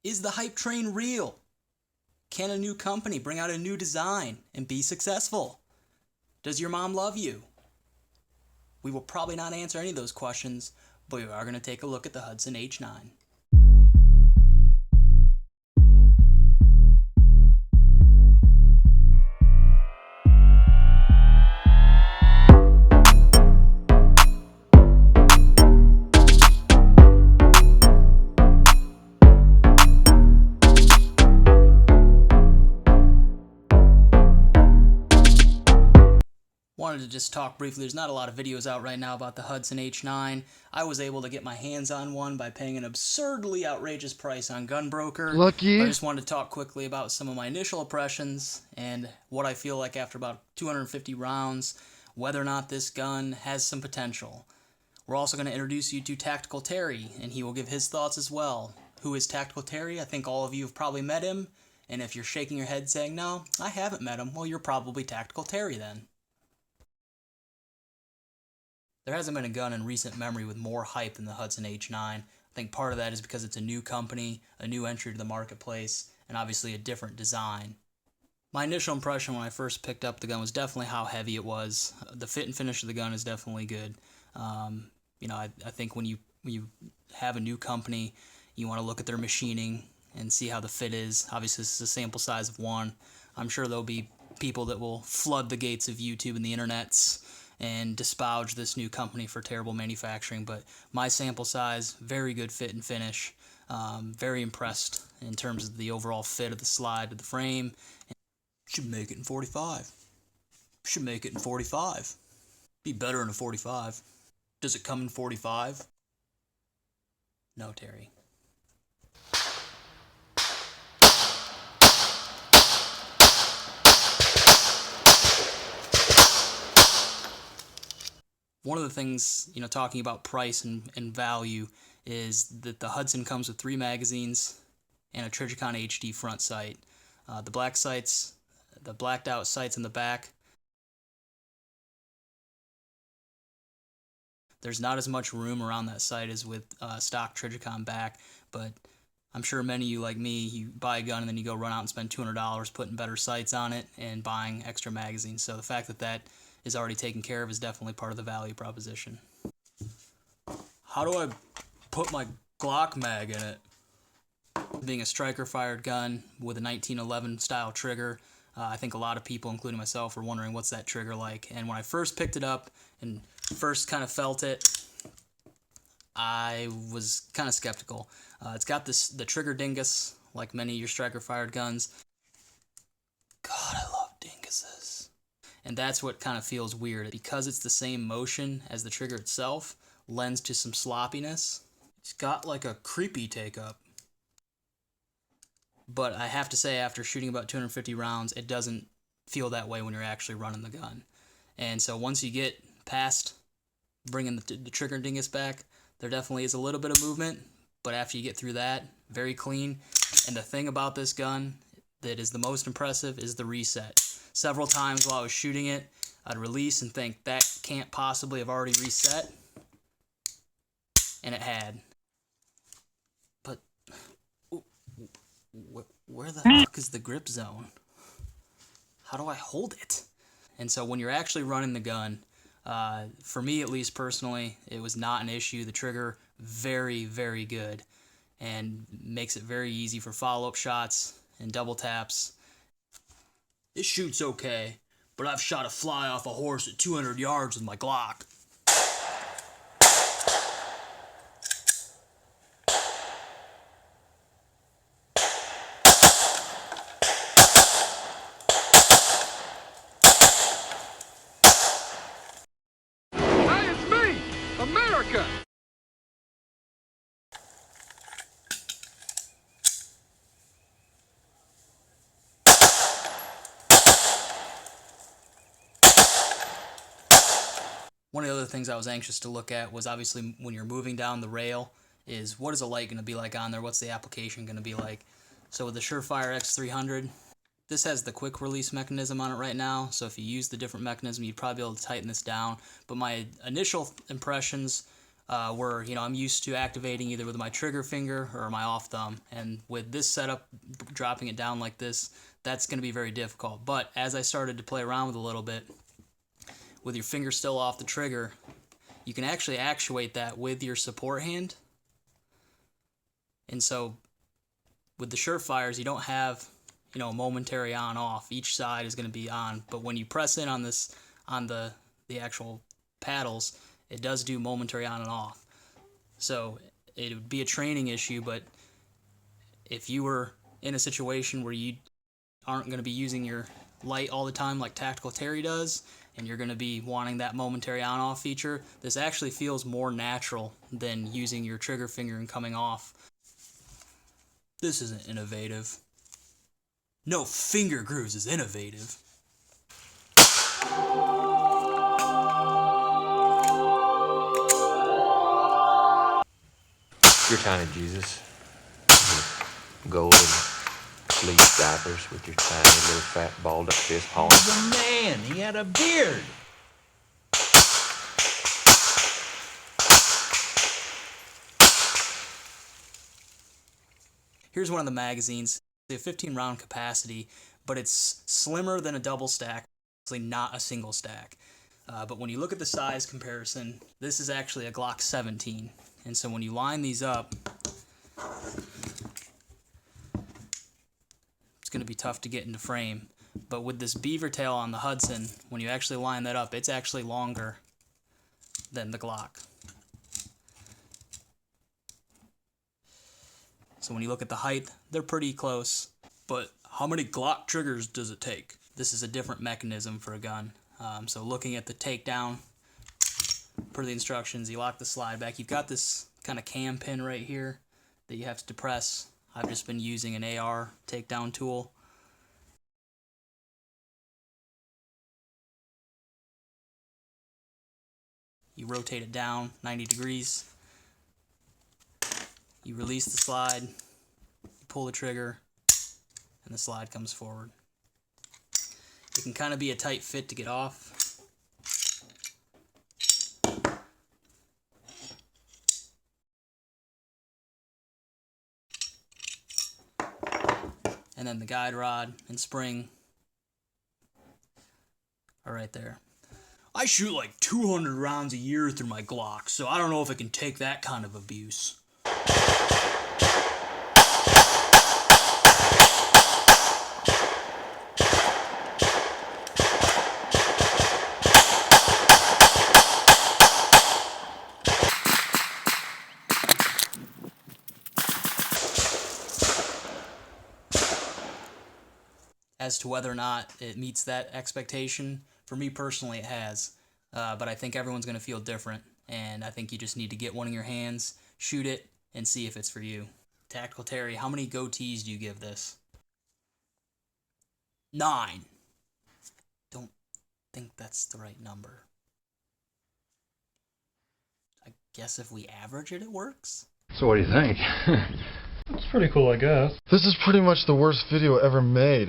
Is the hype train real? Can a new company bring out a new design and be successful? Does your mom love you? We will probably not answer any of those questions, but we are going to take a look at the Hudson H9. Wanted to just talk briefly. There's not a lot of videos out right now about the Hudson H9. I was able to get my hands on one by paying an absurdly outrageous price on Gunbroker. Lucky. But I just wanted to talk quickly about some of my initial impressions and what I feel like after about 250 rounds, whether or not this gun has some potential. We're also going to introduce you to Tactical Terry, and he will give his thoughts as well. Who is Tactical Terry? I think all of you have probably met him, and if you're shaking your head saying, no, I haven't met him, well, you're probably Tactical Terry then. There hasn't been a gun in recent memory with more hype than the Hudson H9. I think part of that is because it's a new company, a new entry to the marketplace, and obviously a different design. My initial impression when I first picked up the gun was definitely how heavy it was. The fit and finish of the gun is definitely good. I think when you have a new company, you want to look at their machining and see how the fit is. Obviously, this is a sample size of one. I'm sure there'll be people that will flood the gates of YouTube and the internets and disparage this new company for terrible manufacturing, but my sample size, very good fit and finish, very impressed in terms of the overall fit of the slide of the frame. Should make it in 45. Should make it in 45. Be better in a 45. Does it come in 45? No, Terry. One of the things, talking about price and value is that the Hudson comes with 3 magazines and a Trijicon HD front sight. The blacked out sights in the back, there's not as much room around that sight as with stock Trijicon back, but I'm sure many of you like me, you buy a gun and then you go run out and spend $200 putting better sights on it and buying extra magazines. So the fact that is already taken care of is definitely part of the value proposition. How do I put my Glock mag in it? Being a striker-fired gun with a 1911 style trigger, I think a lot of people, including myself, were wondering what's that trigger like. And when I first picked it up and first kind of felt it, I was kind of skeptical. It's got the trigger dingus, like many of your striker-fired guns. God, I love dinguses. And that's what kind of feels weird. Because it's the same motion as the trigger itself, lends to some sloppiness. It's got like a creepy take-up. But I have to say, after shooting about 250 rounds, it doesn't feel that way when you're actually running the gun. And so once you get past bringing the trigger dingus back, there definitely is a little bit of movement. But after you get through that, very clean. And the thing about this gun that is the most impressive is the reset. Several times while I was shooting it, I'd release and think, that can't possibly have already reset. And it had. But where the heck is the grip zone? How do I hold it? And so when you're actually running the gun, for me at least personally, it was not an issue. The trigger, very, very good. And makes it very easy for follow-up shots and double taps. It shoots okay, but I've shot a fly off a horse at 200 yards with my Glock. Hey, it's me, America. One of the other things I was anxious to look at was obviously when you're moving down the rail is what is the light going to be like on there? What's the application going to be like? So with the Surefire X300, this has the quick release mechanism on it right now. So if you use the different mechanism, you'd probably be able to tighten this down. But my initial impressions where, you know, I'm used to activating either with my trigger finger or my off thumb. And with this setup, dropping it down like this, that's going to be very difficult. But as I started to play around with it a little bit, with your finger still off the trigger, you can actually actuate that with your support hand. And so with the Surefires, you don't have, you know, a momentary on off. Each side is going to be on, but when you press in on this, on the actual paddles, it does do momentary on and off. So it would be a training issue, but if you were in a situation where you aren't going to be using your light all the time like Tactical Terry does, and you're going to be wanting that momentary on-off feature, this actually feels more natural than using your trigger finger and coming off. This isn't innovative. No finger grooves is innovative. Your tiny Jesus. Golden fleece diapers with your tiny little fat balled up fist paw. He was a man. He had a beard. Here's one of the magazines. They have 15 round capacity, but it's slimmer than a double stack, actually not a single stack. But when you look at the size comparison, this is actually a Glock 17. And so when you line these up, it's going to be tough to get into frame. But with this beaver tail on the Hudson, when you actually line that up, it's actually longer than the Glock. So when you look at the height, they're pretty close. But how many Glock triggers does it take? This is a different mechanism for a gun. So looking at the takedown, per the instructions, you lock the slide back. You've got this kind of cam pin right here that you have to depress. I've just been using an AR takedown tool. You rotate it down 90 degrees. You release the slide, you pull the trigger, and the slide comes forward. It can kind of be a tight fit to get off. And then the guide rod and spring are right there. I shoot like 200 rounds a year through my Glock, so I don't know if it can take that kind of abuse. As to whether or not it meets that expectation, for me personally it has. But I think everyone's going to feel different, and I think you just need to get one in your hands, shoot it, and see if it's for you. Tactical Terry, how many goatees do you give this? 9. Don't think that's the right number. I guess if we average it, it works? So what do you think? It's pretty cool, I guess. This is pretty much the worst video ever made.